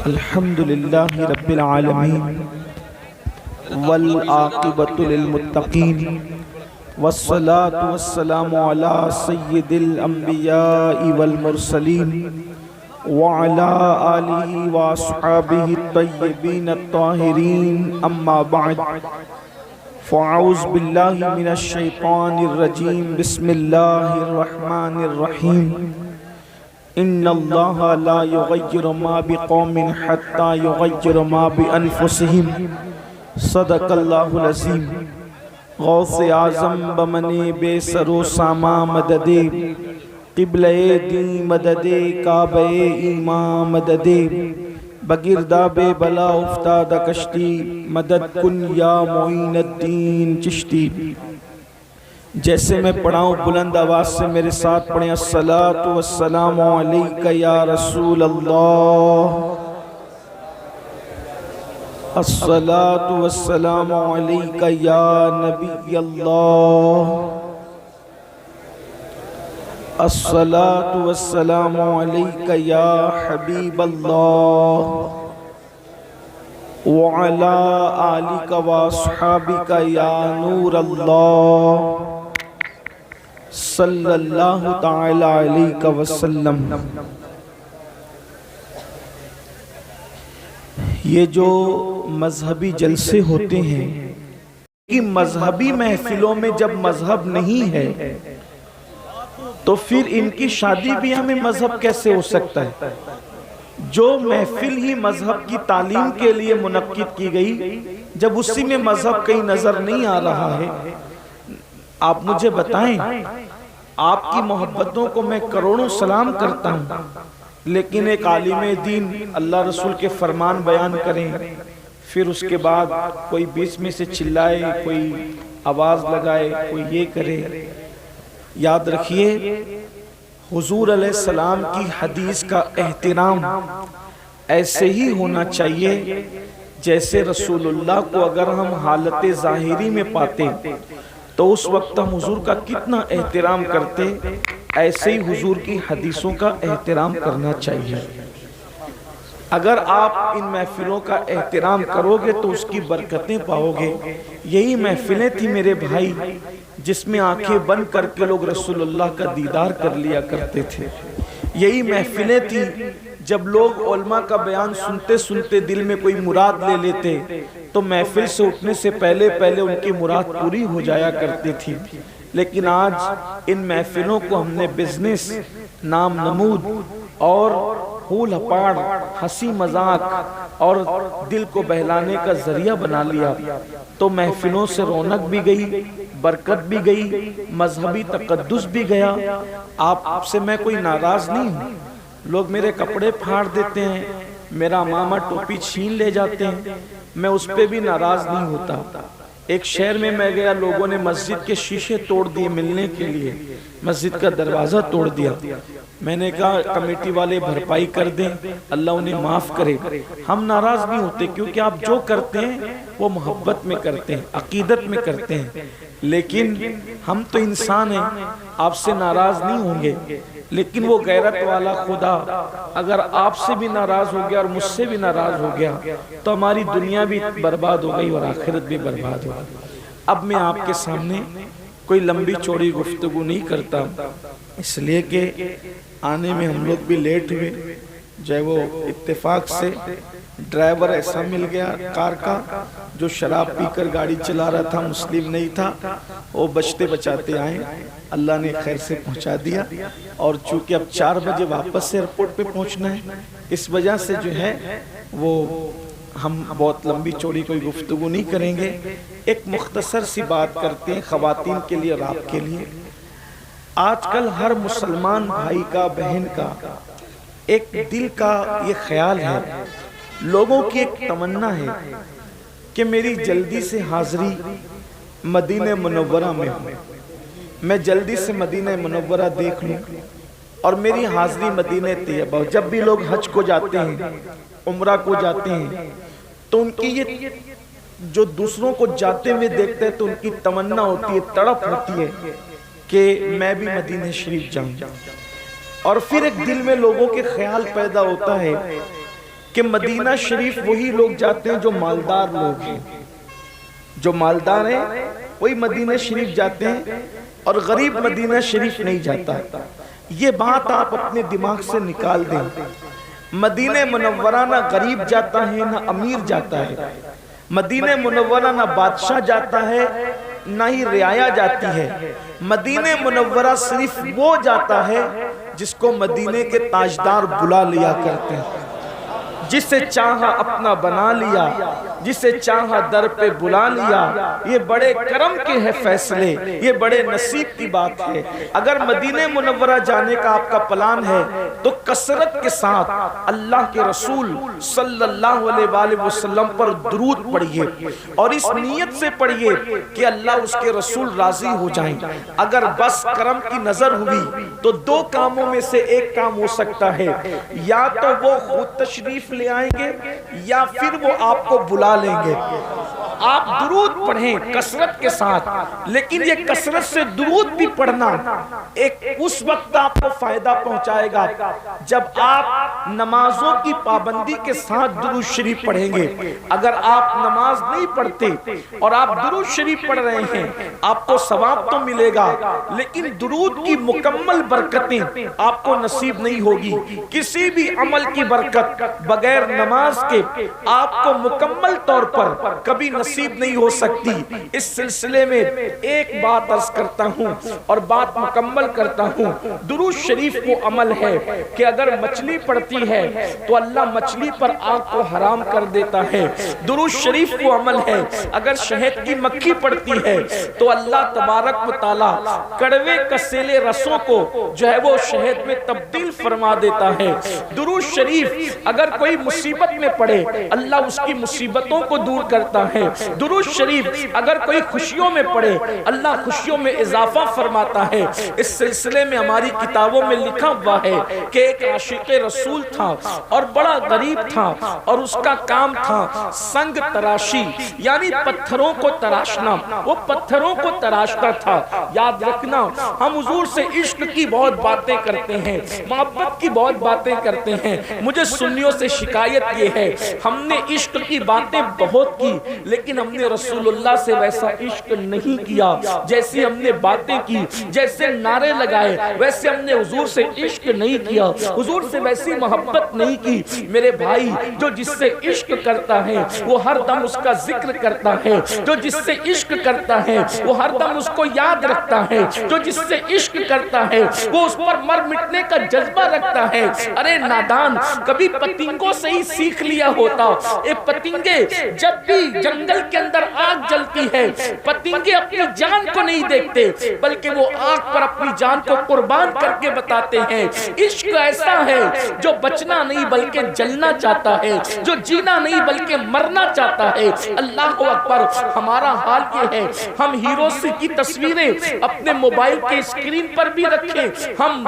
الحمد للہ رب العالمین والعاقبۃ للمتقین والصلاة والسلام علی سید الانبیاء والمرسلین وعلی آلہ واصحابہ الطیبین الطاہرین اما بعد فاعوذ باللہ من الشیطان الرجیم بسم اللہ الرحمن الرحیم ان اللہ لا یغیر ما بقوم حتی یغیر ما بانفسہم صدق اللہ العظیم۔ غوث اعظم بمن بے سر و ساما مدد قبلہ دین مدد کعبہ ایمان مدد بگرداب بلا افتاد کشتی مدد کن یا معین الدین چشتی۔ جیسے میں پڑھاؤں بلند آواز سے میرے ساتھ پڑھیں الصلاۃ والسلام علیک یا رسول اللہ، الصلاۃ والسلام علیک یا نبی اللہ، الصلاۃ والسلام علیک یا حبیب اللہ وعلی آلک واصحابک یا نور اللہ صلی اللہ تعالی علیہ وسلم۔ یہ جو مذہبی جلسے ہوتے ہیں کہ مذہبی محفلوں میں جب مذہب نہیں ہے تو پھر ان کی شادی بیاہ میں مذہب کیسے ہو سکتا ہے؟ جو محفل ہی مذہب کی تعلیم کے لیے منعقد کی گئی، جب اسی میں مذہب کہیں نظر نہیں آ رہا ہے، آپ مجھے بتائیں، آپ کی محبتوں کو میں کروڑوں سلام کرتا ہوں، لیکن ایک عالم دین اللہ رسول کے فرمان بیان کریں، پھر اس کے بعد کوئی بیچ میں سے چلائے، کوئی آواز لگائے، کوئی یہ کرے۔ یاد رکھیے، حضور علیہ السلام کی حدیث کا احترام ایسے ہی ہونا چاہیے جیسے رسول اللہ کو اگر ہم حالت ظاہری میں پاتے تو اس وقت ہم حضور کا کتنا احترام کرتے، ایسے ہی حضور کی حدیثوں کا احترام کرنا چاہیے۔ اگر آپ ان محفلوں کا احترام کرو گے تو اس کی برکتیں پاؤ گے۔ یہی محفلیں تھی میرے بھائی جس میں آنکھیں بند کر کے لوگ رسول اللہ کا دیدار کر لیا کرتے تھے۔ یہی محفلیں تھی جب لوگ علماء کا بیان سنتے سنتے دل میں کوئی مراد لے لیتے تو محفل سے اٹھنے سے پہلے ان کی مراد پوری ہو جایا کرتی تھی۔ لیکن آج ان محفلوں کو ہم نے بزنس، نام نمود اور پھول ہپاڑ، ہنسی مذاق اور دل کو بہلانے کا ذریعہ بنا لیا، تو محفلوں سے رونق بھی گئی، برکت بھی گئی، مذہبی تقدس بھی گیا۔ آپ سے میں کوئی ناراض نہیں ہوں، لوگ میرے کپڑے پھاڑ دیتے ہیں، میرا ماما ٹوپی چھین لے جاتے ہیں، میں اس پہ بھی ناراض نہیں ہوتا۔ ایک شہر میں گیا، لوگوں نے مسجد کے شیشے توڑ دیے ملنے کے لیے، مسجد کا دروازہ توڑ دیا۔ میں نے کہا کمیٹی والے بھرپائی کر دیں، اللہ انہیں معاف کرے۔ ہم ناراض نہیں ہوتے کیونکہ آپ جو کرتے ہیں وہ محبت میں کرتے ہیں، عقیدت میں کرتے ہیں، لیکن ہم تو انسان ہیں، آپ سے ناراض نہیں ہوں گے۔ لیکن وہ غیرت والا خدا اگر آپ سے بھی ناراض ہو گیا اور مجھ سے بھی ناراض ہو گیا تو ہماری دنیا بھی برباد ہو گئی اور آخرت بھی برباد ہو گئی۔ اب میں آپ کے سامنے کوئی لمبی چوڑی گفتگو نہیں کرتا، اس لیے کہ آنے میں ہم لوگ بھی لیٹ ہوئے، جو ہے وہ اتفاق سے ڈرائیور ایسا مل گیا کار کا جو شراب پی کر گاڑی چلا رہا تھا، مسلم نہیں تھا، وہ بچتے بچاتے آئے، اللہ نے خیر سے پہنچا دیا۔ اور چونکہ اب 4 بجے واپس سے ایئرپورٹ پہ پہنچنا ہے، اس وجہ سے جو ہے وہ ہم بہت لمبی چوڑی کوئی گفتگو نہیں کریں گے، ایک مختصر سی بات کرتے ہیں خواتین کے لیے اور آپ کے لیے۔ آج کل ہر مسلمان بھائی کا، بہن کا ایک دل کا یہ خیال ہے، لوگوں کی ایک تمنا ہے کہ میری جلدی سے حاضری مدینہ منورہ میں ہو، میں جلدی سے مدینہ منورہ دیکھ لوں اور میری حاضری مدینہ طیبہ ہو۔ جب بھی لوگ حج کو جاتے ہیں، عمرہ کو جاتے ہیں، تو ان کی یہ جو دوسروں کو جاتے ہوئے دیکھتے ہیں تو ان کی تمنا ہوتی ہے، تڑپ ہوتی ہے کہ میں بھی مدینہ شریف جاؤں۔ اور پھر ایک دل میں لوگوں کے خیال پیدا ہوتا ہے کہ مدینہ شریف وہی لوگ جاتے ہیں جو مالدار لوگ ہیں، جو مالدار ہیں وہی مدینہ شریف جاتے ہیں اور غریب مدینہ شریف نہیں جاتا۔ یہ بات آپ اپنے دماغ سے نکال دیں۔ مدینہ منورہ نہ غریب جاتا ہے نہ امیر جاتا ہے، مدینہ منورہ نہ بادشاہ جاتا ہے نہ ہی رعایا جاتی ہے، مدینہ منورہ صرف وہ جاتا ہے جس کو مدینے کے تاجدار بلا لیا کرتے ہیں، جسے چاہا اپنا بنا لیا، جسے چاہا در پہ بلا لیا۔ یہ بڑے کرم کے ہیں فیصلے، یہ بڑے نصیب کی بات ہے۔ اگر مدینہ منورہ جانے کا آپ کا پلان ہے تو کثرت کے ساتھ اللہ کے رسول صلی اللہ علیہ وآلہ وسلم پر درود پڑھیے اور اس نیت سے پڑھیے کہ اللہ اس کے رسول راضی ہو جائیں۔ اگر بس کرم کی نظر ہوئی تو دو کاموں میں سے ایک کام ہو سکتا ہے، یا تو وہ خود تشریف لے آئیں گے یا پھر وہ آپ کو بلا لیں گے۔ آپ درود پڑھیں کثرت کے ساتھ، لیکن یہ کثرت سے درود بھی پڑھنا ایک اس وقت آپ کو فائدہ پہنچائے گا جب آپ نمازوں کی پابندی کے ساتھ درود شریف پڑھیں گے۔ اگر آپ نماز نہیں پڑھتے اور آپ درود شریف پڑھ رہے ہیں، آپ کو ثواب تو ملے گا لیکن درود کی مکمل برکتیں آپ کو نصیب نہیں ہوگی۔ کسی بھی عمل کی برکت بغیر نماز کے آپ کو مکمل طور پر کبھی نصیب نہیں ہو سکتی۔ اس سلسلے میں ایک بات عرض کرتا ہوں اور بات مکمل کرتا ہوں۔ درود شریف وہ عمل ہے کہ اگر مچھلی پڑتی ہے تو اللہ مچھلی پر آگ کو حرام کر دیتا ہے۔ درود شریف وہ عمل ہے اگر شہد کی مکھی پڑتی ہے تو اللہ تبارک و تعالی کڑوے کسیلے رسوں کو جو ہے وہ شہد میں تبدیل فرما دیتا ہے۔ درود شریف اگر کوئی مصیبت میں پڑے اللہ اس کی مصیبتوں کو دور کرتا ہے۔ درود شریف اگر کوئی خوشیوں میں پڑے اللہ خوشیوں میں اضافہ فرماتا ہے۔ اس سلسلے میں ہماری کتابوں میں لکھا ہوا ہے کہ ایک عاشق رسول تھا اور بڑا غریب تھا اور اس کا کام تھا سنگ تراشی، یعنی پتھروں کو تراشنا۔ وہ پتھروں کو تراشتا تھا۔ یاد رکھنا ہم حضور سے عشق کی بہت باتیں کرتے ہیں، محبت کی بہت باتیں کرتے ہیں۔ مجھے سنیوں سے شکایت یہ ہے ہم نے عشق کی باتیں بہت کی لیکن ہم نے رسول اللہ سے ویسا عشق نہیں کیا۔ جیسی ہم نے باتیں کی، جیسے نعرے لگائے، ویسے ہم نے حضور سے عشق نہیں کیا، حضور سے ویسی محبت نہیں کی۔ میرے بھائی جو جس سے عشق کرتا ہے وہ ہر دم اس کا ذکر کرتا ہے، جو جس سے عشق کرتا ہے وہ ہر دم اس کو یاد رکھتا ہے، جو جس سے عشق کرتا ہے وہ اس پر مر مٹنے کا جذبہ رکھتا ہے۔ ارے نادان کبھی پتنگوں سے ہی سیکھ لیا ہوتا۔ اے پتنگے جب بھی جنگل کے اندر آگ جلتی ہے پتنگے اپنی جان کو نہیں دیکھتے بلکہ وہ آگ پر اپنی جان کو قربان کر کے بتاتے ہیں۔ عشق ایسا ہے جو بچنا نہیں بلکہ جلنا چاہتا ہے، جو جینا نہیں بلکہ مرنا چاہتا ہے۔ اللہ اکبر۔ ہمارا حال یہ ہے ہم ہیروز کی تصویریں اپنے موبائل کے اسکرین پر بھی رکھیں، ہم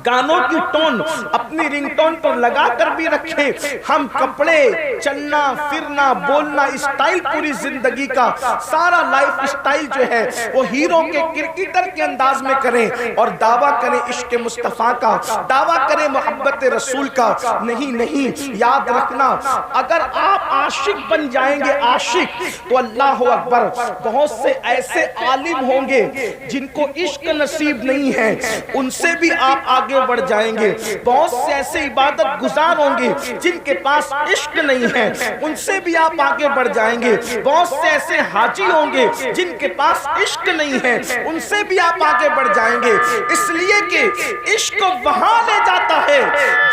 گانوں کی ٹون اپنی رنگ ٹون پر لگا کر بھی رکھیں، ہم کپڑے چلنا پھرنا بولنا اسٹائل پوری زندگی کا سارا لائف اسٹائل جو ہے وہ ہیرو کے کرکٹر کے انداز میں کریں اور دعویٰ کریں عشق مصطفیٰ کا، دعویٰ کریں محبت رسول کا۔ نہیں نہیں، یاد رکھنا اگر آپ عاشق بن جائیں گے عاشق تو اللہ اکبر بہت سے ایسے عالم ہوں گے جن کو عشق نصیب نہیں ہے ان سے بھی آپ آگے بڑھ جائیں گے۔ بہت سے ایسے عبادت گزار ہوں گے جن کے پاس عشق نہیں ہے ان سے بھی آپ آگے بڑھ جائیں گے۔ بہت سے ایسے حاجی ہوں گے جن کے پاس عشق نہیں ہے ان سے بھی آپ آگے بڑھ جائیں گے، اس لیے کہ عشق وہاں لے جاتا ہے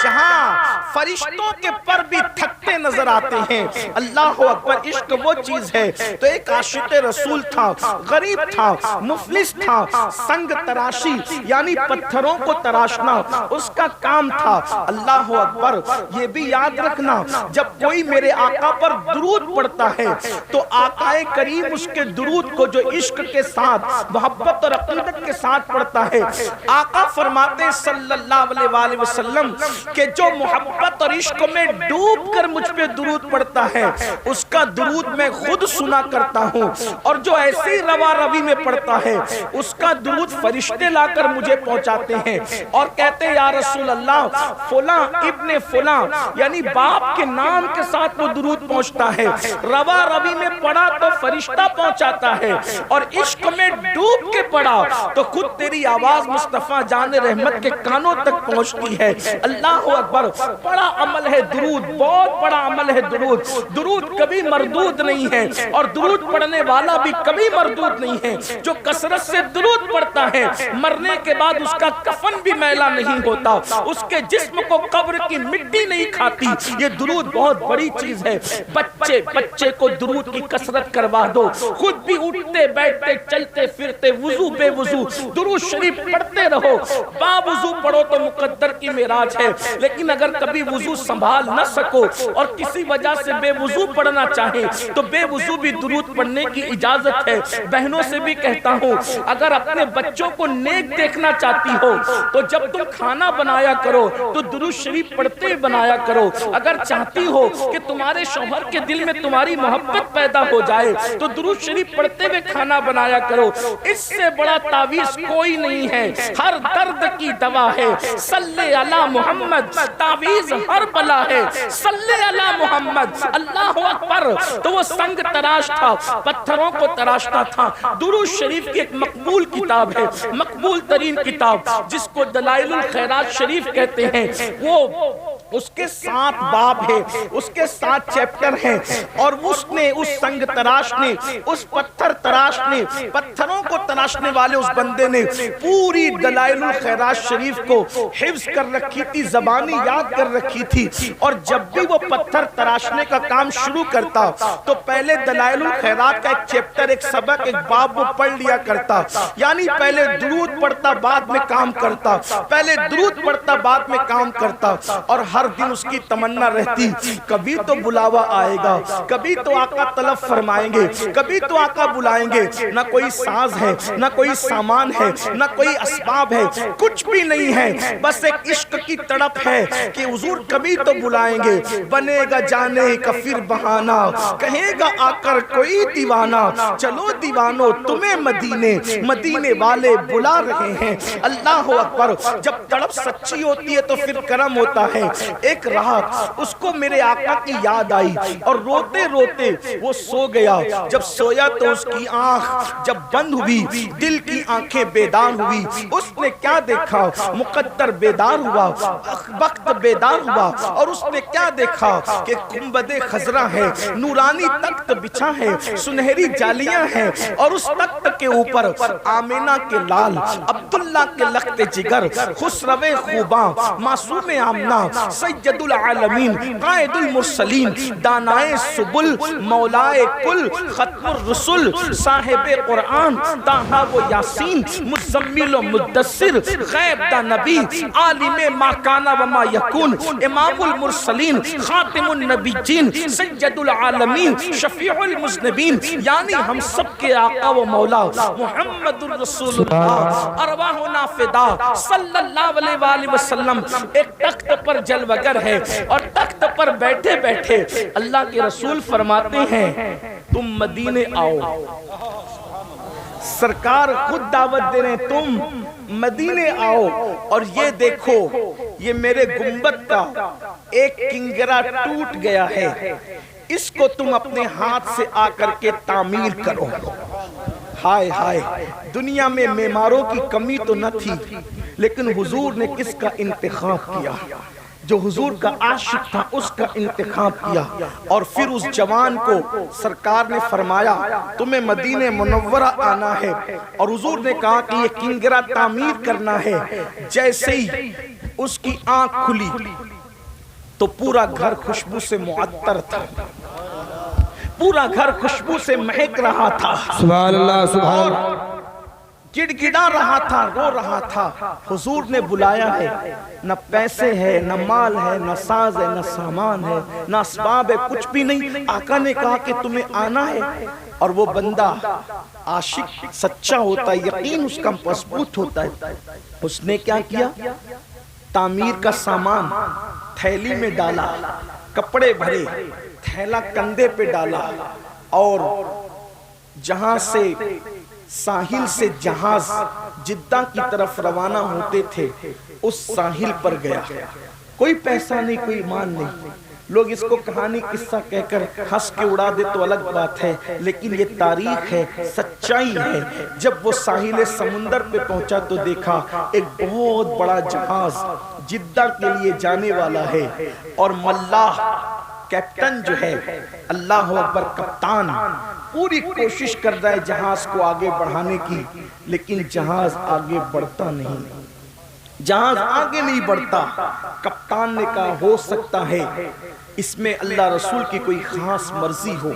جہاں فرشتوں کے پر بھی تھکتے نظر آتے ہیں۔ اللہ اکبر۔ عشق وہ چیز ہے۔ تو ایک عاشق رسول تھا، غریب تھا، مفلس تھا، سنگ تراشی یعنی پتھروں کو تراشنا اس کا کام تھا۔ اللہ اکبر۔ یہ بھی یاد رکھنا جب کوئی میرے آقا پر درود پڑھتا ہے تو آقا کریم اس کے درود کو جو عشق کے ساتھ محبت اور عقیدت کے ساتھ پڑھتا ہے، آقا فرماتے صلی اللہ علیہ وآلہ وسلم کہ جو محبت اور عشق میں ڈوب کر مجھ پہ درود پڑھتا ہے اس کا درود میں خود سنا کرتا ہوں، اور جو ایسی روا روی میں پڑھتا ہے اس کا درود فرشتے لا کر مجھے پہنچاتے ہیں اور کہتے ہیں یا رسول اللہ فلاں ابن فلاں، یعنی باپ کے نام کے ساتھ وہ درود پہنچتا ہے، روا روی میں پڑھا تو فرشتہ پہنچاتا ہے، اور عشق میں ڈوب کے پڑھا تو خود تیری آواز مصطفیٰ جان رحمت کے کانوں تک پہنچتی ہے۔ اللہ اکبر، بڑا عمل ہے درود، بہت بڑا عمل ہے درود۔ درود کبھی مردود نہیں ہے اور درود پڑھنے والا بھی کبھی مردود نہیں ہے۔ جو کثرت سے درود پڑھتا ہے مرنے کے بعد اس کا کفن بھی میلا نہیں ہوتا، اس کے جسم کو قبر کی مٹی نہیں کھاتی۔ یہ درود بہت بڑی چیز ہے۔ بچے کو درود کی کثرت کروا دو، خود بھی اٹھتے بیٹھتے چلتے پھرتے وضو بے وضو درود شریف پڑھتے رہو۔ با وضو پڑھو تو مقدر کی معراج ہے، لیکن اگر کبھی وضو سنبھال نہ سکو اور کسی وجہ سے بے وضو پڑھنا چاہے تو بے وضو بھی درود پڑھنے کی اجازت ہے۔ بہنوں سے بھی کہتا ہوں اگر اپنے بچوں کو نیک دیکھنا چاہتی ہو تو جب تم کھانا بنایا کرو تو درود شریف پڑھتے بنایا کرو۔ اگر چاہتی ہو کہ تمہارے شوہر کے دل میں تمہاری محبت پیدا ہو جائے تو درود شریف پڑھتے ہوئے کھانا بنایا کرو۔ اس سے بڑا تعویذ کوئی نہیں ہے، ہر درد کی دوا ہے۔ صلی علی محمد، تعویذ ہر بلا ہے۔ صلی علی محمد، اللہ اکبر۔ تو وہ سنگ تراش تھا، پتھروں کو تراشتا تھا۔ درود شریف کی ایک مقبول کتاب ہے، مقبول ترین کتاب جس کو دلائل الخیرات شریف کہتے ہیں، وہ اس کے 7 باب ہے، اس کے 7 چیپٹر ہیں، اور اس نے اس سنگ تراش نے، اس پتھر تراش نے، پتھروں کو تراشنے والے اس بندے نے پوری دلائل الخیرات شریف کو حفظ کر رکھی تھی، زبانی یاد کر رکھی تھی، اور جب بھی وہ پتھر تراشنے کا کام شروع کرتا تو پہلے دلائل الخیرات کا ایک چیپٹر، ایک سبق، ایک باب وہ پڑھ لیا کرتا، یعنی پہلے درود پڑھتا بعد میں کام کرتا، پہلے درود پڑھتا بعد میں کام کرتا، اور ہر دن اس کی تمنا رہتی کبھی تو بلاوا آئے گا، کبھی تو آقا طلب فرمائیں گے، کبھی تو آقا بلائیں گے۔ نہ کوئی ساز ہے، نہ کوئی سامان ہے، نہ کوئی اسباب ہے، کچھ بھی نہیں ہے، بس ایک عشق کی تڑپ ہے کہ حضور کبھی تو بلائیں گے۔ بنے گا جانے کا پھر بہانہ، کہے گا آ کر کوئی دیوانہ، چلو دیوانو تمہیں مدینے، مدینے والے بلا رہے ہیں۔ اللہ اکبر، جب تڑپ سچی ہوتی ہے تو پھر کرم ہوتا ہے۔ ایک رات اس کو میرے آقا کی یاد آئی اور روتے روتے وہ سو گیا۔ جب سویا تو اس کی آنکھ جب بند ہوئی، دل کی آنکھیں بیدار ہوئی۔ اس نے کیا دیکھا؟ مقدر بیدار ہوا، وقت بیدار ہوا، اور اس نے کیا دیکھا کہ گنبد خضرا ہے، نورانی تخت بچھا ہے، سنہری جالیاں ہیں، اور اس تخت کے اوپر آمینہ کے لال، عبداللہ کے لخت جگر، خسرو خوباں، معصوم آمنہ، سید العالمین، قائد المرسلین، دانائے سبل، مولائے کل، ختم الرسل، صاحب قرآن، طٰہٰ و یاسین، مزمل و مدثر، غیب دا نبی، عالم ما کان و ما یکون، امام المرسلین، خاتم النبیین، سید العالمین، شفیع المذنبین، یعنی ہم سب کے آقا و مولا محمد الرسول اللہ، ارواحنا فدا صلی اللہ علیہ وآلہ وسلم ایک تخت پر جلوگر ہے، اور تخت پر بیٹھے بیٹھے اللہ کے رسول فرماتے ہیں تم مدینے آؤ۔ سرکار خود دعوت دے رہے ہیں تم مدینے آؤ، اور یہ دیکھو یہ میرے گنبد کا ایک کنگرا ٹوٹ گیا ہے، اس کو تم اپنے ہاتھ سے آ کر کے تعمیر کرو۔ ہائے ہائے، دنیا میں معماروں کی کمی تو نہ تھی، لیکن حضور نے کس کا انتخاب کیا؟ جو حضور کا عاشق تھا اس کا انتخاب کیا، اور پھر اس جوان کو سرکار نے فرمایا تمہیں مدینہ منورہ آنا ہے، اور حضور نے کہا کہ یہ کنگرا تعمیر کرنا ہے۔ جیسے ہی اس کی آنکھ کھلی تو پورا گھر خوشبو سے معطر تھا، پورا گھر خوشبو سے مہک رہا تھا، سبحان اللہ سبحان اللہ۔ گڑ گڑا رہا تھا، رو رہا تھا، حضور نے بلایا ہے، نہ پیسے ہے، نہ مال ہے، نہ ساز ہے، نہ سامان ہے، نہ اسباب ہے، کچھ بھی نہیں۔ آقا نے کہا کہ تمہیں آنا ہے، اور وہ بندہ عاشق سچا ہوتا ہے، یقین اس کا مضبوط ہوتا ہے، اس نے کیا کیا؟ تعمیر کا سامان تھیلی میں ڈالا، کپڑے بھرے، تھیلا کندھے پہ ڈالا، اور جہاں سے ساحل سے جہاز جدہ کی طرف روانہ ہوتے تھے اس ساحل پر گیا۔ کوئی پیسہ نہیں، کوئی مال نہیں، لوگ اس کو کہانی قصہ کہہ کر ہنس کے اڑا دے تو الگ بات ہے، لیکن یہ تاریخ ہے، سچائی ہے۔ جب وہ ساحل سمندر پہ پہنچا تو دیکھا ایک بہت بڑا جہاز جدہ کے لیے جانے والا ہے، اور ملاح کیپٹن جو ہے، اللہ اکبر، کپتان پوری کوشش کر رہا ہے جہاز کو آگے بڑھانے کی، لیکن جہاز آگے بڑھتا نہیں، جہاز آگے نہیں بڑھتا۔ کپتان نے کہا ہو سکتا ہے اس میں اللہ رسول کی کوئی خاص مرضی ہو۔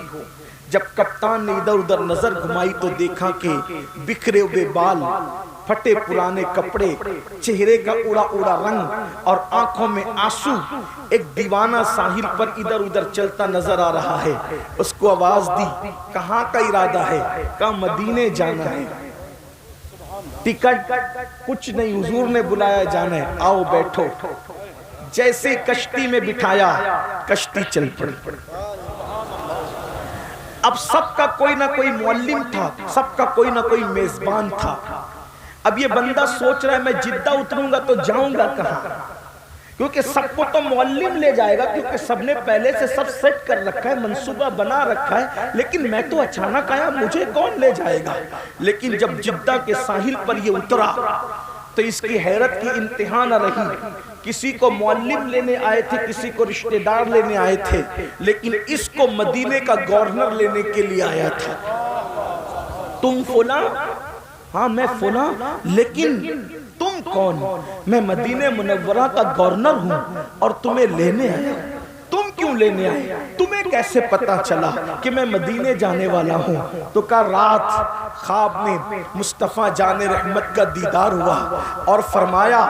جب کپتان نے ادھر ادھر نظر گھمائی تو دیکھا کہ بکھرے ہوئے بال، پھٹے پرانے کپڑے، چہرے کا اڑا اڑا رنگ اور آنکھوں میں آنسو، ایک دیوانہ ساحل پر ادھر ادھر چلتا نظر آ رہا ہے۔ اس کو آواز دی، کہاں کا ارادہ ہے؟ کہا مدینے جانا ہے۔ ٹکٹ کچھ نہیں، حضور نے بلایا، جانا ہے، آؤ بیٹھو۔ جیسے کشتی میں بٹھایا، کشتی چل پڑی۔ اب سب کا کوئی نہ کوئی معلم تھا، سب کا کوئی نہ کوئی میزبان تھا۔ اب یہ بندہ سوچ رہا ہے میں جدہ اتروں گا تو جاؤں گا کہاں، کیونکہ سب کو تو معلم لے جائے گا، کیونکہ سب نے پہلے سے سب سیٹ کر رکھا ہے، منصوبہ بنا رکھا ہے، لیکن میں تو اچانک آیا، مجھے کون لے جائے گا؟ لیکن جب جدہ کے ساحل پر یہ اترا تو اس کی حیرت کی انتہا نہ رہی۔ کسی کو معلم لینے آئے تھے، کسی کو رشتہ دار لینے آئے تھے، لیکن اس کو مدینے کا گورنر لینے کے لیے آیا تھا۔ تم فلاں؟ ہاں میں فلاں، لیکن تم کون؟ میں مدینہ منورہ کا گورنر ہوں اور تمہیں لینے آیا۔ تم کیوں لینے آئے؟ تمہیں کیسے پتا چلا کہ میں مدینے جانے والا ہوں؟ تو کہا رات خواب میں مصطفیٰ جان رحمت کا دیدار ہوا اور فرمایا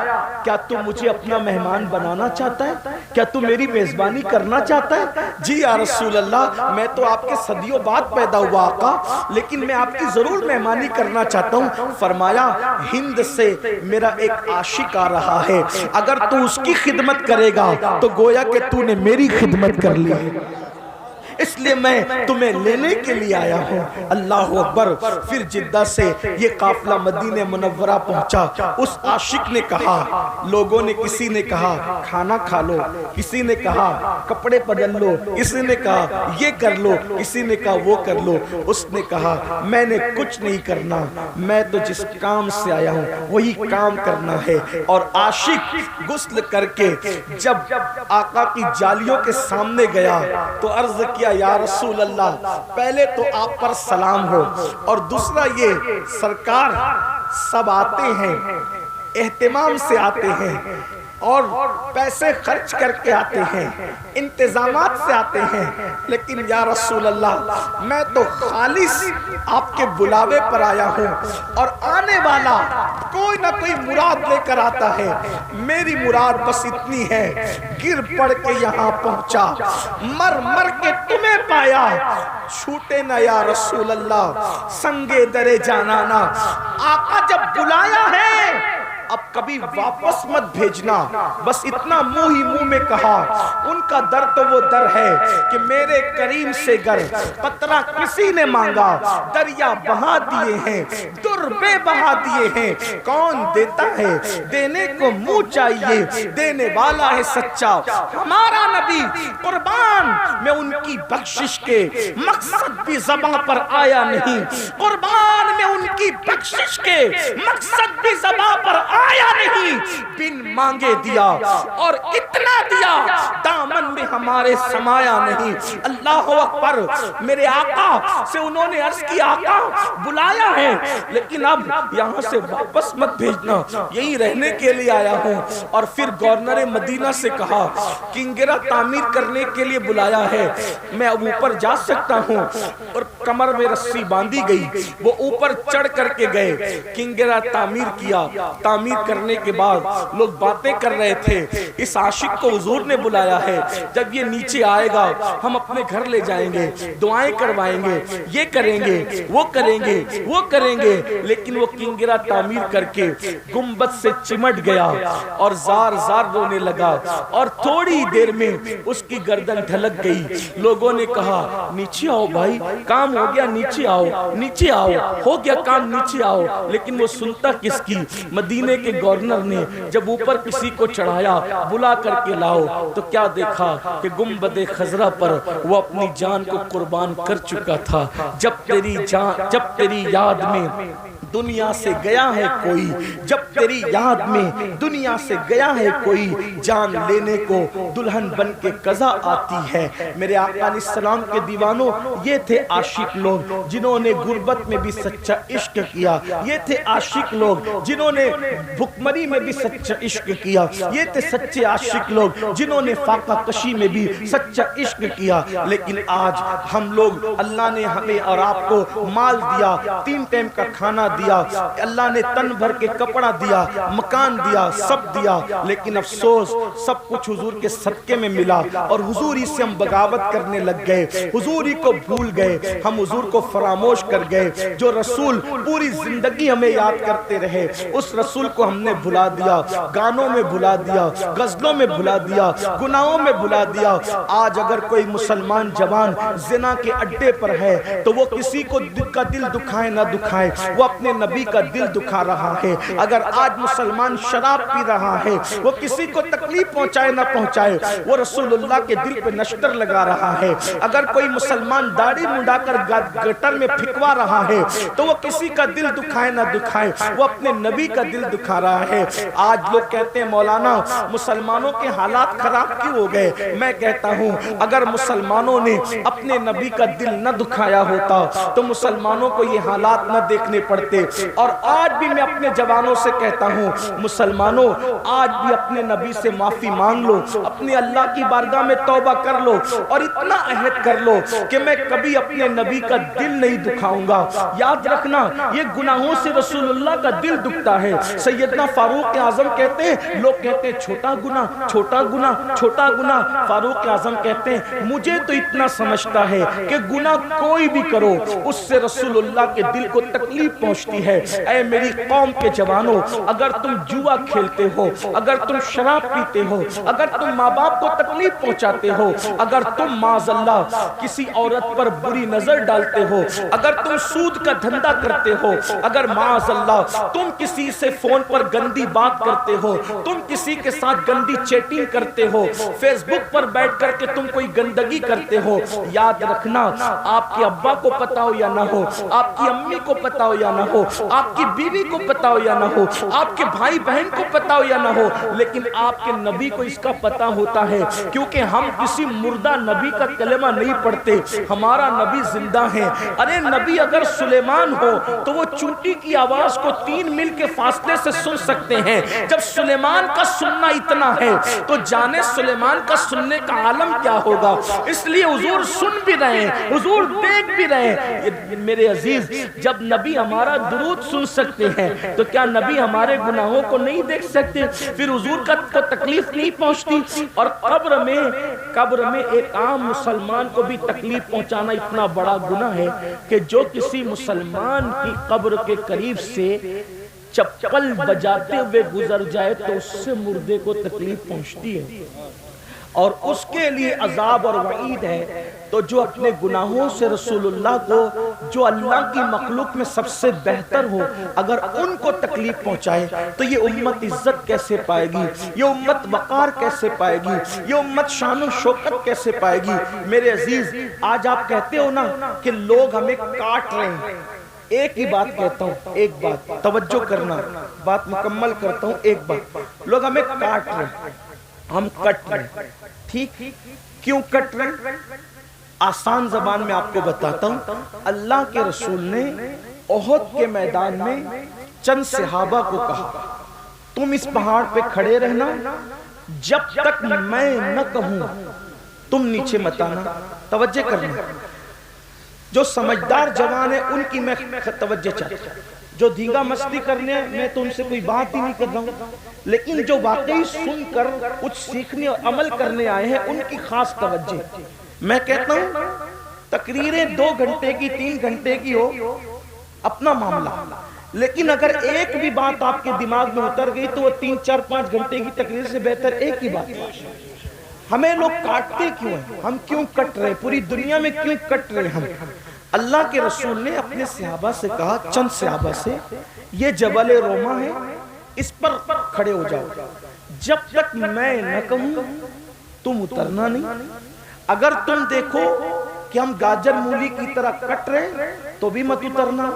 کیا تم مجھے اپنا مہمان بنانا چاہتا ہے؟ کیا تم میری میزبانی کرنا چاہتا ہے؟ جی یا رسول اللہ، میں تو آپ کے صدیوں بعد پیدا ہوا آقا، لیکن میں آپ کی ضرور مہمانی کرنا چاہتا ہوں۔ فرمایا ہند سے میرا ایک عاشق آ رہا ہے، اگر تو اس کی خدمت کرے گا تو گویا کہ تو نے میری خدمت کر لی ہے، اس لیے میں تمہیں لینے کے لیے آیا ہوں۔ اللہ اکبر۔ پھر جدہ سے یہ قافلہ مدینہ منورہ پہنچا۔ اس عاشق نے کہا، لوگوں نے، کسی نے کہا کھانا کھا لو، کسی نے کہا کپڑے بدل لو، کسی نے کہا یہ کر لو، کسی نے کہا وہ کر لو۔ اس نے کہا میں نے کچھ نہیں کرنا، میں تو جس کام سے آیا ہوں وہی کام کرنا ہے۔ اور عاشق غسل کر کے جب آقا کی جالیوں کے سامنے گیا تو عرض کیا یا رسول اللہ، پہلے تو آپ پر سلام ہو، اور دوسرا یہ سرکار سب آتے ہیں، اہتمام سے آتے ہیں اور پیسے خرچ کر کے آتے ہیں، انتظامات سے آتے ہیں، لیکن یا رسول اللہ میں تو خالص آپ کے بلاوے پر آیا ہوں، اور آنے والا کوئی نہ کوئی مراد لے کر آتا ہے، میری مراد بس اتنی ہے، گر پڑ کے یہاں پہنچا، مر مر کے تمہیں پایا، چھوٹے نہ یا رسول اللہ سنگے درے جانانا۔ آقا جب بلایا ہے اب کبھی واپس مت بھیجنا، بس اتنا منہ ہی منہ میں کہا۔ ان کا در تو وہ در ہے کہ میرے کریم سے گر قطرہ کسی نے مانگا، دریا بہا دیے ہیں، در بے بہا دیے ہیں، کون دیتا ہے؟ دینے کو منہ چاہیے، دینے والا ہے سچا ہمارا نبی، قربان میں ان کی بخشش کے، مقصد بھی زباں پر آیا نہیں، قربان میں ان کی بخشش کے، مقصد بھی زباں پر آیا نہیں، بن مانگے دیا اور اتنا دیا دامن میں ہمارے سمایا نہیں۔ اللہ اکبر۔ میرے آقا سے انہوں نے عرض کی آقا بلایا ہے لیکن اب یہاں سے واپس مت بھیجنا، یہی رہنے کے لیے آیا ہوں۔ اور پھر گورنر مدینہ سے کہا کنگرہ تعمیر کرنے کے لیے بلایا ہے، میں اب اوپر جا سکتا ہوں؟ اور کمر میں رسی باندھی گئی، وہ اوپر چڑھ کر کے گئے، کنگرا تعمیر کیا، تعمیر کرنے کے بعد لوگ باتیں کر رہے تھے، اس عاشق کو حضور نے بلایا ہے، جب یہ نیچے آئے گا ہم اپنے گھر لے جائیں گے، دعائیں کروائیں گے، یہ کریں گے، وہ کریں گے، وہ کریں گے، لیکن وہ کنگرا تعمیر کر کے گنبد سے چمٹ گیا اور زار زار رونے لگا، اور تھوڑی دیر میں اس کی گردن ڈھلک گئی۔ لوگوں نے کہا نیچے آؤ بھائی، کام ہو گیا، نیچے آؤ، نیچے آؤ، ہو گیا کام، نیچے آؤ، لیکن وہ سنتا کس کی؟ مدینے کے گورنر نے جب اوپر کسی کو چڑھایا، بلا کر کے لاؤ، تو کیا دیکھا کہ گنبد خضرا پر وہ اپنی جان کو قربان کر چکا تھا۔ جب تیری یاد میں دنیا سے گیا ہے کوئی، جب تیری یاد میں دنیا سے گیا ہے کوئی، جان لینے کو دلہن بن کے قضا آتی ہے۔ میرے آقا علیہ السلام کے دیوانوں، یہ تھے عاشق لوگ جنہوں نے غربت میں بھی سچا عشق کیا، یہ تھے عاشق لوگ جنہوں نے بھکمری میں بھی سچا عشق کیا، یہ تھے سچے عاشق لوگ جنہوں نے فاقہ کشی میں بھی سچا عشق کیا۔ لیکن آج ہم لوگ، اللہ نے ہمیں اور آپ کو مال دیا، 3 ٹائم کا کھانا دیا، اللہ نے تن بھر کے کپڑا دیا، مکان دیا، سب دیا، لیکن افسوس سب کچھ حضور کے صدقے میں ملا، اور حضوری سے ہم بغاوت کرنے لگ گئے، حضوری کو بھول گئے، ہم حضور کو فراموش کر گئے۔ جو رسول پوری زندگی ہمیں یاد کرتے رہے، اس رسول کو ہم نے بھلا دیا، گانوں میں بھلا دیا، غزلوں میں بھلا دیا، گناہوں میں بھلا دیا۔ آج اگر کوئی مسلمان جوان زنا کے اڈے پر ہے تو وہ کسی کو کا دل دکھائے نہ دکھائے، وہ اپنے نبی کا دل دکھا رہا ہے۔ اگر آج مسلمان شراب پی رہا ہے، وہ کسی کو تکلیف پہنچائے نہ پہنچائے، وہ رسول اللہ کے دل پہ نشتر لگا رہا ہے۔ اگر کوئی مسلمان داڑھی منڈا کر گٹر میں پھکوا رہا ہے تو وہ کسی کا دل دکھائے نہ دکھائے، وہ اپنے نبی کا دل دکھا رہا ہے۔ آج لوگ کہتے ہیں مولانا مسلمانوں کے حالات خراب کیوں ہو گئے؟ میں کہتا ہوں اگر مسلمانوں نے اپنے نبی کا دل نہ دکھایا ہوتا تو مسلمانوں کو یہ حالات نہ دیکھنے پڑتے۔ اور آج بھی میں اپنے جوانوں سے کہتا ہوں مسلمانوں، آج بھی اپنے نبی سے معافی مانگ لو، اپنے اللہ کی بارگاہ میں توبہ کر لو، اور اتنا عہد کر لو کہ میں کبھی اپنے نبی کا دل نہیں دکھاؤں گا۔ یاد رکھنا یہ گناہوں سے رسول اللہ کا دل دکھتا ہے۔ سیدنا فاروق اعظم کہتے ہیں، لوگ کہتے ہیں چھوٹا گناہ، چھوٹا گناہ، چھوٹا گناہ، فاروق اعظم کہتے ہیں مجھے تو اتنا سمجھتا ہے کہ گناہ کوئی بھی کرو اس سے رسول اللہ کے دل کو تکلیف پہنچتی ہے۔ اے میری قوم کے جوانوں، اگر تم جوا کھیلتے ہو، اگر تم شراب پیتے ہو، اگر تم ماں باپ کو تکلیف پہنچاتے ہو، اگر تم معاذ اللہ کسی عورت پر بری نظر ڈالتے ہو، اگر تم سود کا دھندا کرتے ہو، اگر معاذ اللہ تم کسی سے فون پر گندی بات کرتے ہو، تم کسی کے ساتھ گندی چیٹنگ کرتے ہو، فیس بک پر بیٹھ کر کے تم کوئی گندگی کرتے ہو، یاد رکھنا آپ کے ابا کو پتا ہو یا نہ ہو، آپ کی امی کو پتا ہو یا نہ ہو، آپ کی بیوی کو پتا ہو یا نہ ہو، آپ کے بھائی بہن کو پتا ہو یا نہ ہو، لیکن آپ کے نبی کو اس کا پتا ہوتا ہے، کیونکہ ہم کسی مردہ نبی کا کلمہ نہیں پڑھتے، ہمارا نبی زندہ ہے۔ ارے نبی اگر سلیمان ہو تو وہ چونٹی کی آواز کو 3 میل کے فاصلے سے سن سکتے ہیں۔ جب سلیمان کا سننا اتنا ہے تو جانے سلیمان کا سننے کا عالم کیا ہوگا۔ اس لیے حضور سن بھی رہے ہیں، حضور دیکھ بھی رہے ہیں۔ میرے عزیز، جب نبی ہمارا درود سن سکتے ہیں تو کیا نبی ہمارے گناہوں کو نہیں دیکھ سکتے؟ پھر حضور کا تکلیف نہیں پہنچتی؟ اور قبر میں ایک عام مسلمان کو بھی تکلیف پہنچانا اتنا بڑا گناہ ہے کہ جو کسی مسلمان کی قبر کے قریب سے چپل بجاتے ہوئے گزر جائے تو اس سے مردے کو تکلیف پہنچتی ہے، اور اس کے لیے عذاب اور وعید ہے۔ تو جو اپنے گناہوں سے رسول اللہ کو، جو اللہ کی مخلوق میں سب سے بہتر ہو، اگر ان کو تکلیف پہنچائے تو یہ امت عزت کیسے پائے گی، یہ امت وقار کیسے پائے گی، یہ امت شان و شوکت کیسے پائے گی؟ میرے عزیز، آج آپ کہتے ہو نا کہ لوگ ہمیں کاٹ رہے ہیں، ایک ہی بات کہتا ہوں، ایک بات توجہ کرنا، بات مکمل کرتا ہوں، ایک بات، لوگ ہمیں کاٹ رہے ہیں، ہم کٹ رہے ہیں، ٹھیک؟ کیوں کٹ رہے ہیں؟ آسان زبان میں آپ کو بتاتا ہوں۔ اللہ کے رسول نے احد کے میدان میں چند صحابہ کو کہا تم اس پہاڑ پہ کھڑے رہنا، جب تک میں نہ کہوں تم نیچے مت آنا۔ توجہ کرنا، جو سمجھدار جوان ہیں ان کی میں توجہ چاہتا ہوں. جو دھینگا مستی کرنے ہیں میں تو ان سے کوئی بات ہی نہیں کر رہا ہوں، لیکن جو واقعی سن کر کچھ سیکھنے اور عمل کرنے آئے ہیں ان کی خاص توجہ. میں کہتا ہوں تقریریں 2 گھنٹے کی 3 گھنٹے کی ہو اپنا معاملہ، لیکن اگر ایک بھی بات آپ کے دماغ میں اتر گئی تو وہ 3 4 5 گھنٹے کی تقریر سے بہتر ایک ہی بات ہے. ہمیں لوگ کاٹتے کیوں ہیں؟ ہم کیوں کٹ رہے؟ پوری دنیا میں کیوں کٹ رہے ہم؟ اللہ کے رسول نے اپنے صحابہ سے کہا، چند صحابہ سے، یہ جبل روما ہے، اس پر کھڑے ہو جاؤ، جب تک میں نہ کہوں تم اترنا نہیں. اگر تم دیکھو کہ ہم گاجر مولی کی طرح کٹ رہے تو بھی مت اترنا،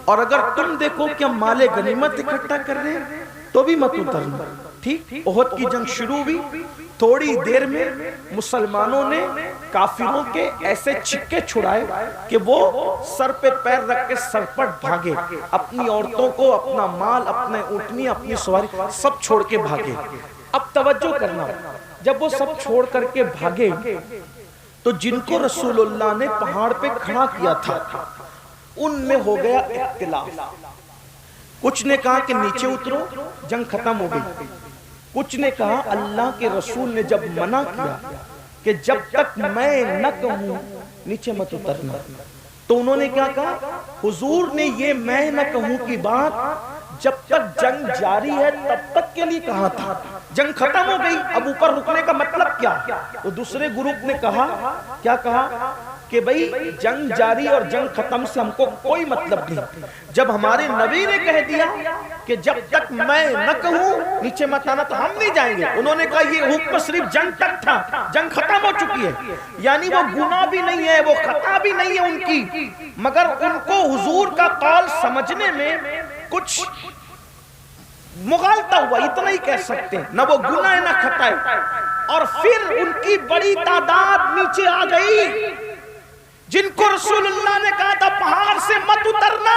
اور اگر تم دیکھو کہ ہم مال غنیمت اکٹھا کر رہے تو بھی مت اترنا. ٹھیک، احد کی جنگ شروع ہوئی، تھوڑی دیر میں مسلمانوں نے کافروں کے ایسے چھکے چھڑائے کہ وہ سر پہ پیر رکھ کے سرپٹ بھاگے، اپنی عورتوں کو، اپنا مال، اپنے اونٹنی، اپنی سواری سب چھوڑ کے بھاگے. اب توجہ کرنا، جب وہ سب چھوڑ کر کے بھاگے تو جن کو رسول اللہ نے پہاڑ پہ کھڑا کیا تھا ان میں ہو گیا اختلاف. کچھ نے کہا کہ نیچے اترو، جنگ ختم ہو گئی. کچھ نے کہا اللہ کے رسول نے جب منع کیا کہ جب تک میں نہ کہوں نیچے مت اترنا، تو انہوں نے کیا کہا؟ حضور نے یہ میں نہ کہوں کی بات جب تک جنگ جاری ہے تب تک کے لیے کہا تھا، جنگ ختم ہو گئی اب اوپر رکنے کا مطلب کیا؟ تو دوسرے گروپ نے کہا، کیا کہا کہ بھئی جنگ جاری اور جنگ ختم سے ہم کو کوئی مطلب نہیں. جب ہمارے نبی نے کہہ دیا کہ جب تک میں نہ کہوں نیچے مت آنا تو ہم نہیں جائیں گے. انہوں نے کہا یہ حکم صرف جنگ تک تھا، جنگ ختم ہو چکی ہے، یعنی وہ گناہ بھی نہیں ہے، وہ خطا بھی نہیں ہے ان کی، مگر ان کو حضور کا قول سمجھنے میں کچھ مغالطہ ہوا، اتنا ہی کہہ سکتے ہیں، نہ وہ گناہ نہ خطا ہے. اور پھر ان کی بڑی تعداد نیچے آ گئی جن کو رسول اللہ نے کہا تھا پہاڑ سے مت اترنا،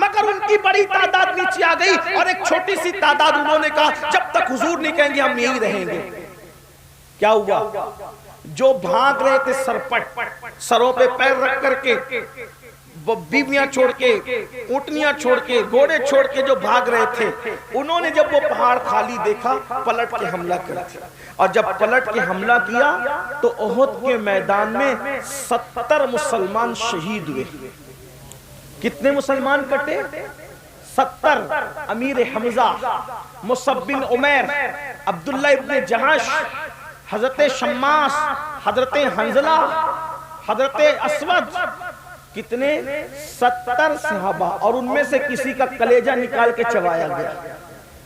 مگر ان کی بڑی تعداد نیچے آ گئی، اور ایک چھوٹی سی تعداد انہوں نے کہا جب تک حضور نہیں کہیں گے ہم یہی رہیں گے. کیا ہوا؟ جو بھاگ رہے تھے سرپٹ، سروں پہ پیر رکھ کر کے، بیویاں چھوڑ کے، اونٹنیاں چھوڑ کے، گھوڑے چھوڑ کے جو بھاگ رہے تھے، انہوں نے جب وہ پہاڑ خالی دیکھا پلٹ کے حملہ کر دیا. اور جب پلٹ کے حملہ کیا تو احد کے میدان میں 70 مسلمان شہید ہوئے. کتنے مسلمان کٹے؟ 70. امیر حمزہ، مصعب بن عمیر، عبداللہ ابن جہش، حضرت شماس، حضرت حنزلہ، حضرت اسود، کتنے؟ 70 صحابہ. اور ان میں سے کسی کا کلیجہ نکال کے چبایا گیا،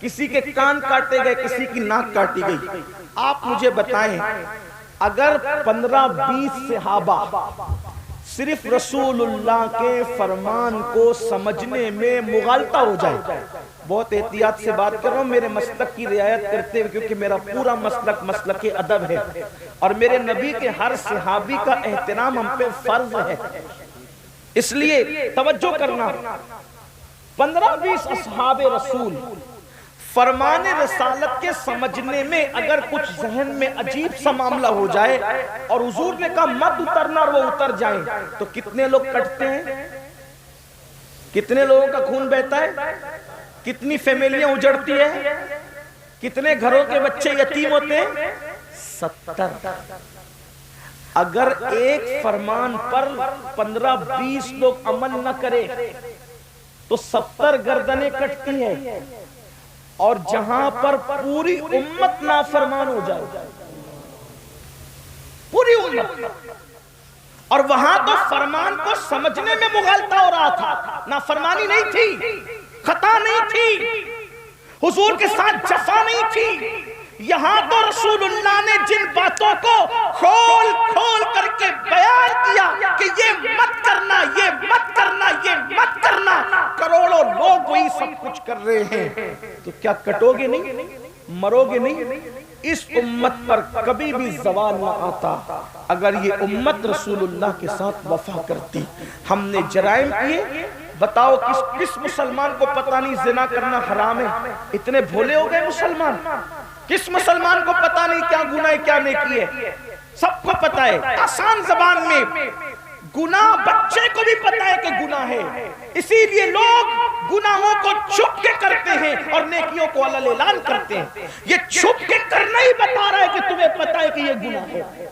کسی کے کان کاٹے گئے، کسی کی ناک کاٹی گئی. آپ مجھے بتائیں اگر 15-20 صحابہ صرف رسول اللہ کے فرمان کو سمجھنے میں مغالطہ ہو جائے، بہت احتیاط سے بات کر رہا ہوں میرے مسلک کی رعایت کرتے ہوئے، کیونکہ میرا پورا مسلک مسلک ادب ہے اور میرے نبی کے ہر صحابی کا احترام ہم پہ فرض ہے، اس لیے توجہ کرنا. 15-20 اصحاب رسول فرمان رسالت کے سمجھنے میں اگر کچھ ذہن میں عجیب سا معاملہ ہو جائے اور حضور نے کہا مت اترنا اور وہ اتر جائیں تو کتنے لوگ کٹتے ہیں؟ کتنے لوگوں کا خون بہتا ہے؟ کتنی فیملیاں اجڑتی ہے؟ کتنے گھروں کے بچے یتیم ہوتے ہیں؟ 70. اگر ایک فرمان پر 15-20 لوگ عمل نہ کرے تو 70 گردنیں کٹتی ہیں، اور جہاں پر پوری امت نافرمان ہو جائے، پوری امت، اور وہاں تو فرمان کو سمجھنے میں مغالطہ ہو رہا تھا، نافرمانی نہیں تھی، خطا نہیں تھی، حضور کے ساتھ جفا نہیں تھی. یہاں تو رسول اللہ نے جن باتوں کو کھول کھول کر کے بیان کیا کہ یہ مت کرنا، یہ مت کرنا، یہ مت کرنا، کروڑوں لوگ وہی سب کچھ کر رہے ہیں، تو کیا کٹو گے نہیں؟ مرو گے نہیں؟ اس امت پر کبھی بھی زوال نہ آتا اگر یہ امت رسول اللہ کے ساتھ وفا کرتی. ہم نے جرائم کیے، بتاؤ کس مسلمان کو پتہ نہیں زنا کرنا حرام ہے؟ اتنے بھولے ہو گئے مسلمان. کس مسلمان کو پتہ نہیں کیا گناہ کیا نیکی ہے؟ سب کو پتہ ہے. آسان زبان میں گناہ بچے کو بھی پتا ہے کہ گناہ ہے، اسی لیے لوگ گناہوں کو چھپ کے کرتے ہیں اور نیکیوں کو علل اعلان کرتے ہیں۔ یہ چھپ کے کرنا ہی بتا رہا ہے کہ تمہیں پتا ہے کہ یہ گناہ ہے،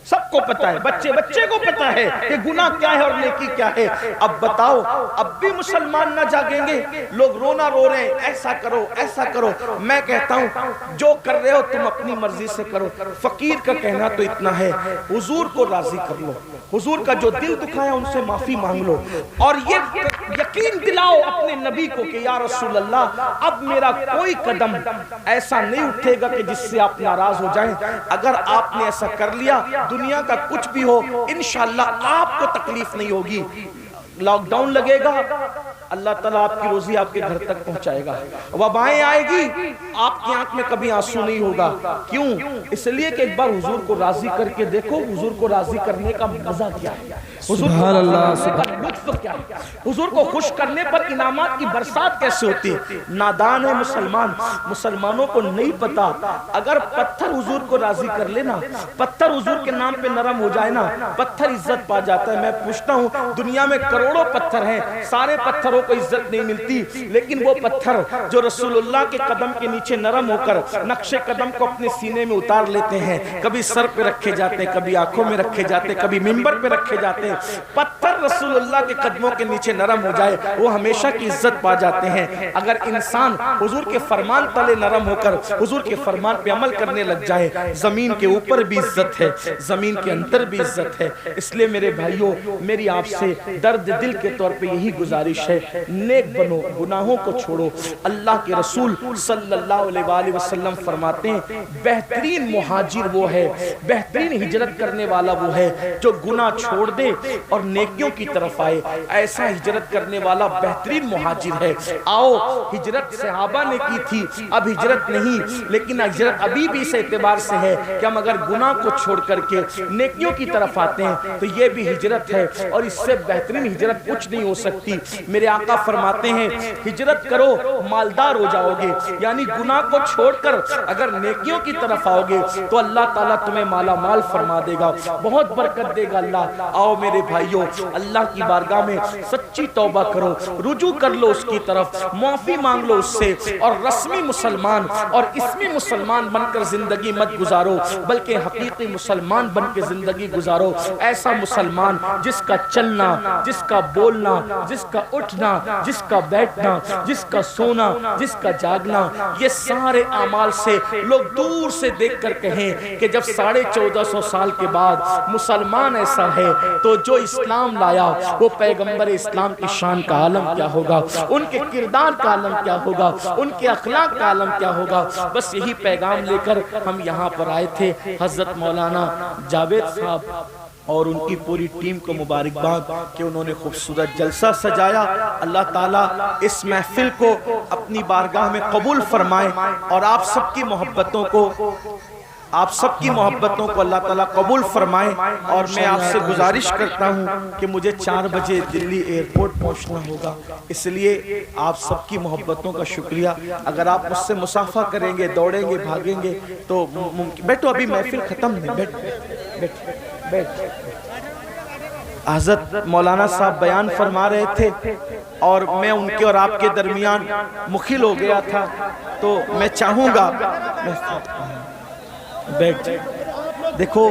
سب کو پتا ہے، بچے کو پتا ہے کہ گناہ کیا ہے اور نیکی کیا ہے۔ اب بتاؤ، اب بھی مسلمان نہ جاگیں گے؟ لوگ رونا رو رہے ہیں، ایسا کرو ایسا کرو۔ میں کہتا ہوں جو کر رہے ہو تم اپنی مرضی سے کرو، فقیر کا کہنا تو اتنا ہے، حضور کو راضی کر لو، حضور کا جو دل دکھایا ان سے معافی مانگ لو، اور یہ یقین دلاؤ اپنے نبی کو کہ یا رسول اللہ اب میرا کوئی قدم ایسا نہیں اٹھے گا کہ جس سے آپ ناراض ہو جائیں۔ اگر آپ نے ایسا کر لیا، دنیا کا کچھ بھی ہو انشاءاللہ آپ کو تکلیف نہیں ہوگی۔ لاک ڈاؤن لگے گا، اللہ تعالیٰ آپ کی روزی آپ کے گھر تک پہنچائے گا، وبائیں آئے گی، آپ کی آنکھ میں کبھی آنسو نہیں ہوگا۔ کیوں؟ اس لیے کہ ایک بار حضور کو راضی کر کے دیکھو، حضور کو راضی کرنے کا مزہ کیا ہے، حضور کو راضی کرنے کا لطف کیا ہے، حضور کو خوش کرنے پر انعامات کی برسات کیسے ہوتی ہے۔ نادان ہے مسلمانوں کو نہیں پتا، اگر پتھر حضور کو راضی کر لینا، پتھر حضور کے نام پہ نرم ہو جائے نا، پتھر عزت پا جاتا ہے۔ میں پوچھتا ہوں دنیا میں کروڑوں پتھر ہیں، سارے پتھروں کو عزت نہیں ملتی، لیکن وہ پتھر جو رسول اللہ کے قدم کے نیچے نرم ہو کر نقش قدم کو اپنے سینے میں اتار لیتے ہیں، کبھی سر پہ رکھے جاتے ہیں، کبھی آنکھوں میں رکھے جاتے ہیں، کبھی منبر پہ رکھے جاتے ہیں، پتھر رسول اللہ کے قدموں کے نیچے نرم ہو جائے وہ ہمیشہ کی عزت پا جاتے ہیں۔ اگر انسان حضور کے فرمان تلے نرم ہو کر حضور کے فرمان پہ عمل کرنے لگ جائے، زمین کے اوپر بھی عزت ہے، زمین کے اندر بھی عزت ہے۔ اس لیے میرے بھائیوں، میری آپ سے درد دل کے طور پہ یہی گزارش ہے، نیک بنو، گناہوں کو چھوڑو۔ اللہ کے رسول صلی اللہ علیہ وآلہ وسلم فرماتے ہیں بہترین مہاجر وہ ہے، بہترین ہجرت کرنے والا وہ ہے جو گناہ چھوڑ دے اور نیکیوں کی طرف آئے۔ ایسا ہجرت کرنے والا بہترین مہاجر ہے۔ آؤ، ہجرت صحابہ نے کی تھی، اب ہجرت نہیں، لیکن ہجرت ابھی بھی اس اعتبار سے ہے کہ ہم اگر گناہ کو چھوڑ کر کے نیکیوں کی طرف آتے ہیں تو یہ بھی ہجرت ہے، اور اس سے بہترین ہجرت کچھ نہیں ہو سکتی۔ میرے آقا فرماتے ہیں ہجرت کرو مالدار ہو جاؤ گے، یعنی گناہ کو چھوڑ کر اگر نیکیوں کی طرف آؤ گے تو اللہ تعالیٰ تمہیں مالا مال فرما دے گا، بہت برکت دے گا اللہ۔ آؤ میرے بھائیوں، اللہ کی بارگاہ میں سچی توبہ کرو، رجوع کر لو اس کی طرف، معافی مانگ لو اس سے، اور رسمی مسلمان اور اسمی مسلمان بن کر زندگی مت گزارو، بلکہ حقیقی مسلمان بن کے زندگی گزارو۔ ایسا مسلمان جس کا چلنا، جس کا بولنا، جس کا اٹھنا، جس کا بیٹھنا، جس کا سونا، جس کا جاگنا، یہ سارے اعمال سے لوگ دور سے دیکھ کر کہیں کہ جب 1450 سال کے بعد مسلمان ایسا ہے تو جو اسلام لایا وہ پیغمبر اسلام کی شان کا عالم کیا ہوگا، ان کے کردار کا عالم کیا ہوگا، ان کے اخلاق کا عالم کیا ہوگا۔ بس یہی پیغام لے کر ہم یہاں پر آئے تھے۔ حضرت مولانا جاوید صاحب اور ان کی پوری ٹیم کو مبارکباد کہ انہوں نے خوبصورت جلسہ سجایا۔ اللہ تعالیٰ اس محفل کو اپنی بارگاہ میں قبول فرمائے، اور آپ سب کی محبتوں کو اللہ تعالیٰ قبول فرمائے۔ اور میں آپ سے گزارش کرتا ہوں کہ مجھے 4 بجے دلی ایئرپورٹ پہنچنا ہوگا، اس لیے آپ سب کی محبتوں کا شکریہ۔ اگر آپ مجھ سے مصافحہ کریں گے، دوڑیں گے، بھاگیں گے تو ممکن۔ بیٹھو، ابھی محفل ختم نہیں، بیٹھ۔ حضرت مولانا صاحب بیان فرما رہے تھے اور میں ان کے اور آپ کے درمیان مخل ہو گیا تھا، تو میں چاہوں گا بیٹھ۔ دیکھو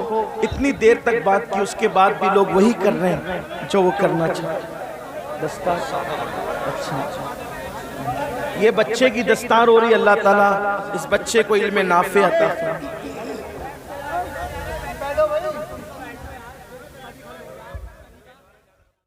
اتنی دیر تک بات کی، اس کے بعد بھی لوگ وہی کر رہے ہیں جو وہ کرنا چاہتے۔ دستار، اچھا، یہ بچے کی دستار ہو رہی، اللہ تعالیٰ اس بچے کو علم نافع عطا فرمائے۔